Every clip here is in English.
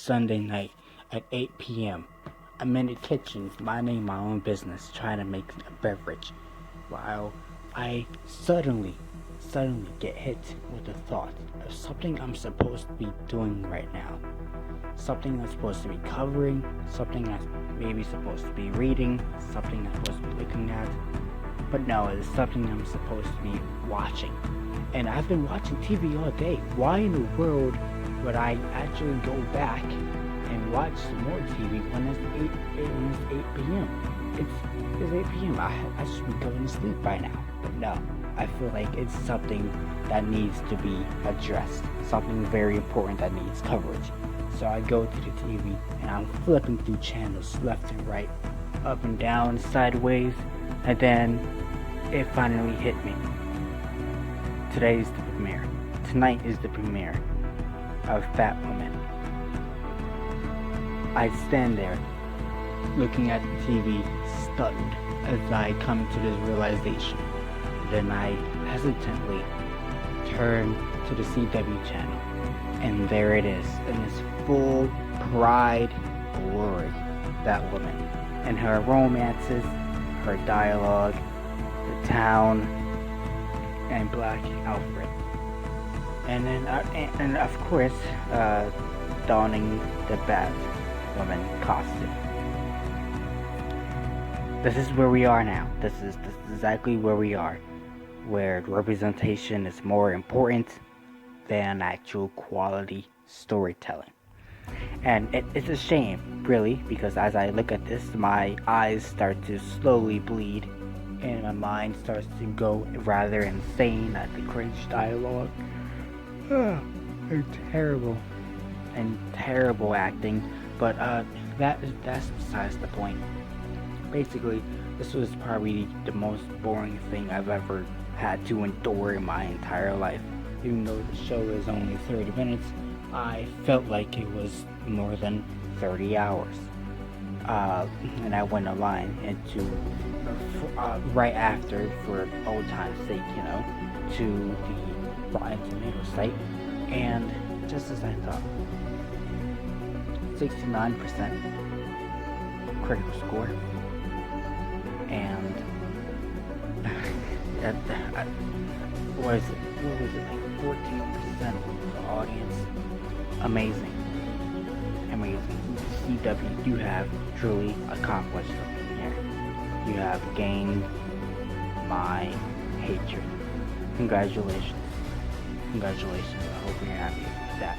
Sunday night at 8 p.m. I'm in the kitchen minding my own business, trying to make a beverage, while I suddenly get hit with the thought of something I'm supposed to be doing right now. Something I'm supposed to be covering, something I'm maybe supposed to be reading, something I'm supposed to be looking at. But no, it's something I'm supposed to be watching. And I've been watching TV all day. Why in the world would I actually go back and watch some more TV when it's 8 p.m.? It's 8 p.m. I should be going to sleep by now. But no, I feel like it's something that needs to be addressed. Something very important that needs coverage. So I go to the TV and I'm flipping through channels left and right, up and down, sideways, and then it finally hit me. Today is the premiere. Tonight is the premiere of Batwoman. I stand there, looking at the TV, stunned, as I come to this realization. Then I hesitantly turn to the CW channel, and there it is, in its full pride glory, Batwoman, and her romances, her dialogue, the town, and Black Alfred, and then and of course donning the Batwoman costume. This is where we are now. This is exactly where we are, where representation is more important than actual quality storytelling. And it's a shame, really, because as I look at this, my eyes start to slowly bleed, and my mind starts to go rather insane at the cringe dialogue. And terrible acting, but that's besides the point. Basically, this was probably the most boring thing I've ever had to endure in my entire life. Even though the show is only 30 minutes, I felt like it was more than 30 hours. And I went online into right after, for old time's sake, to the Rotten Tomatoes site, and just as I thought, 69% critical score, and what was it, like 14% of the audience. Amazing. CW, you have truly accomplished something here. You have gained my hatred. Congratulations. I hope you're happy with that.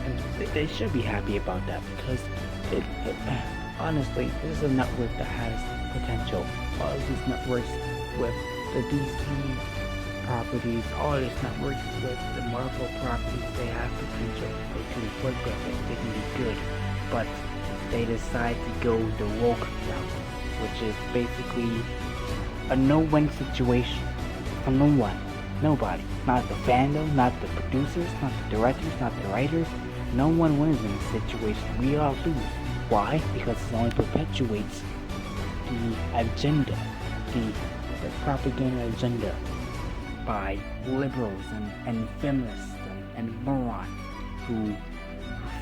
And they should be happy about that, because it honestly, this is a network that has potential. All of these networks with the DC properties, all these networks with the Marvel properties, they have potential. They can work with it, they can be good. But they decide to go the woke route, which is basically a no-win situation for no one. Nobody. Not the fandom, not the producers, not the directors, not the writers. No one wins in this situation. We all lose. Why? Because it only perpetuates the agenda, the propaganda agenda by liberals and feminists and morons who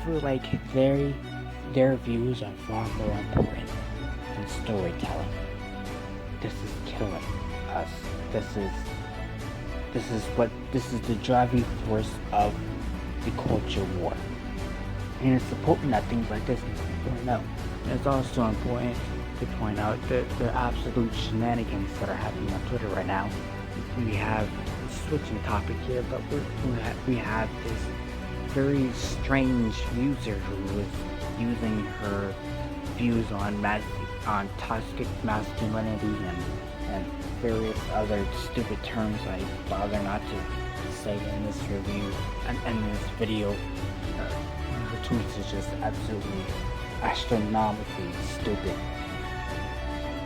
feel like their views are far more important than storytelling. This is killing us. This is the driving force of the culture war. And it's important that things like this need to be pointed out. And it's also important to point out the absolute shenanigans that are happening on Twitter right now. We have, switching topic here, but we have this very strange user who is using her views on toxic masculinity and various other stupid terms I bother not to say in this review and in this video. Her tweets is just absolutely astronomically stupid.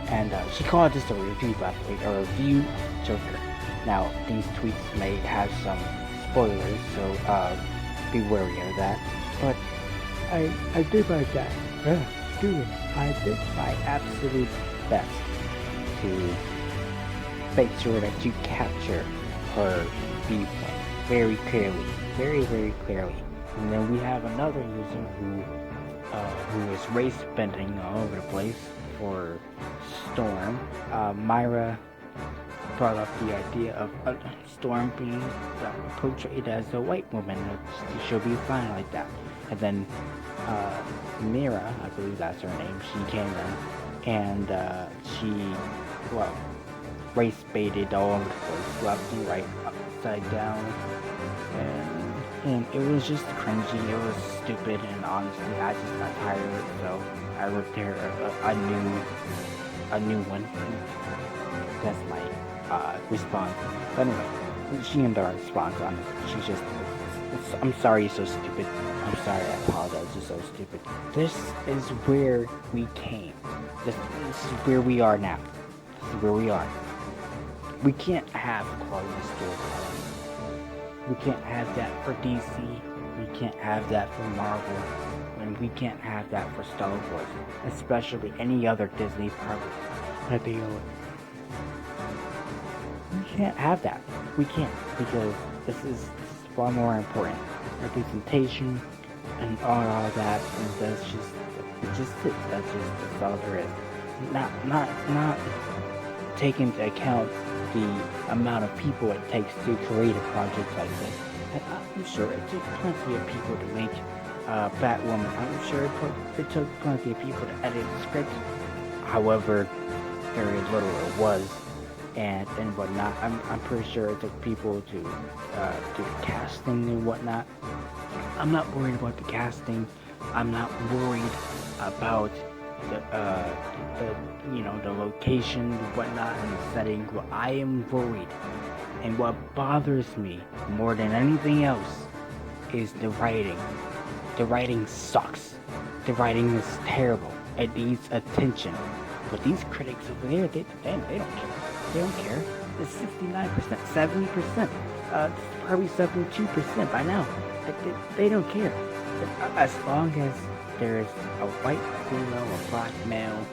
And she called this a review, by the way, a review Joker. Now, these tweets may have some spoilers, so be wary of that. But I did my best. I did my absolute best to make sure that you capture her viewpoint very clearly, very, very clearly. And then we have another user who who is race bending all over the place for Storm. Myra brought up the idea of Storm being portrayed as a white woman. She'll be fine like that. And then Mira, I believe that's her name, she came in and she, well, race baited all over the place, left and right, upside down, and it was just cringy, it was stupid, and honestly, I just got tired of it, so I wrote her a new one. That's my response. But anyway, she ended our response on it. She's just, I'm sorry you're so stupid. I'm sorry, I apologize, you're so stupid. This is where we came. This is where we are now. This is where we are. We can't have quality storytelling. We can't have that for DC. We can't have that for Marvel. And we can't have that for Star Wars. Especially any other Disney property that they own. We can't have that. We can't. Because this is far more important. Representation and all that. And that's just it. That's all there is. Not take into account the amount of people it takes to create a project like this. And I'm sure it took plenty of people to make Batwoman. I'm sure it took plenty of people to edit the script. However, very little it was, and whatnot. I'm pretty sure it took people to do the casting and whatnot. I'm not worried about the casting. I'm not worried about the location, whatnot, and the setting. What I am worried, and what bothers me more than anything else, is the writing. The writing sucks. The writing is terrible. It needs attention. But these critics over there, they don't care. They don't care. It's 69%, 70%, probably 72% by now. They don't care. As long as there's a white female, a black male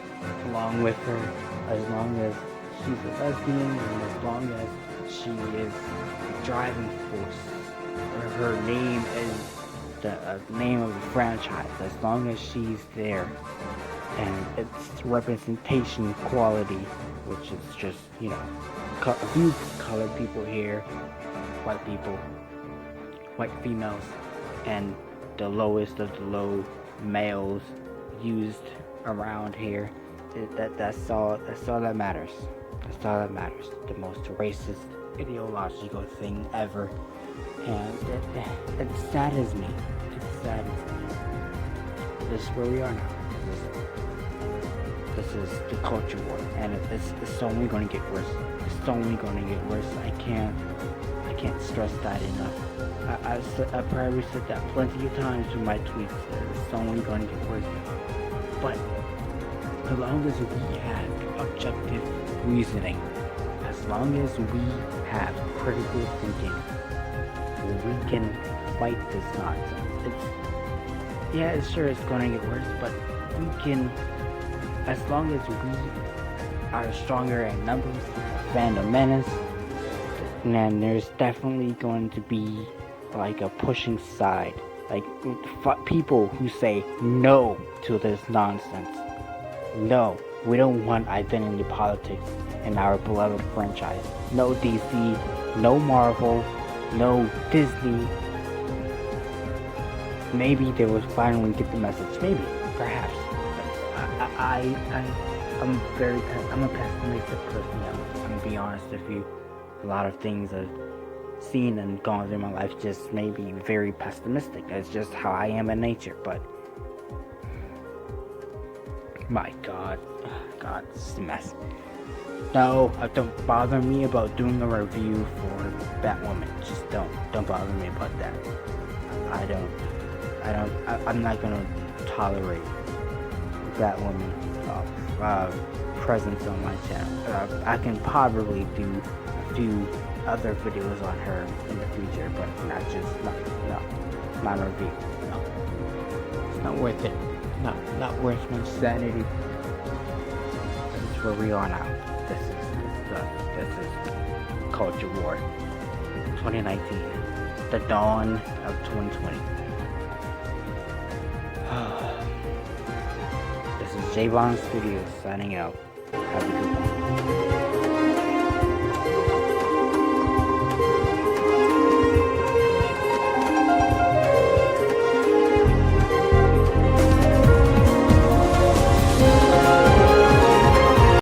along with her, as long as she's a lesbian, and as long as she is the driving force, or her name is the name of the franchise, as long as she's there, and it's representation quality, which is just, a few colored people here, white people, white females, and the lowest of the low males used around here. That's all that matters. That's all that matters. The most racist ideological thing ever, and it saddens me. It saddens me. This is where we are now. This is the culture war, and it's only going to get worse. It's only going to get worse. I can't stress that enough. I probably said that plenty of times in my tweets. It's only going to get worse. But as long as we have objective reasoning, as long as we have critical thinking, we can fight this nonsense. It's going to get worse, but we can, as long as we are stronger in numbers, fandom menace, then there's definitely going to be like a pushing side, like people who say no to this nonsense. No, we don't want identity politics in our beloved franchise. No DC, no Marvel, no Disney. Maybe they will finally get the message. Maybe, perhaps. I'm a pessimistic person. I'm gonna be honest with you. A lot of things I've seen and gone through my life just made me very pessimistic. That's just how I am in nature. But my God, this is a mess. No, don't bother me about doing a review for Batwoman. Just don't bother me about that. I'm not gonna tolerate Batwoman presence on my channel. I can probably do a few other videos on her in the future, but not a review. No, it's not worth it. Not worth my sanity. This is where we are now. This is culture war. 2019, the dawn of 2020. is JayvynStudios signing out. Have a good one.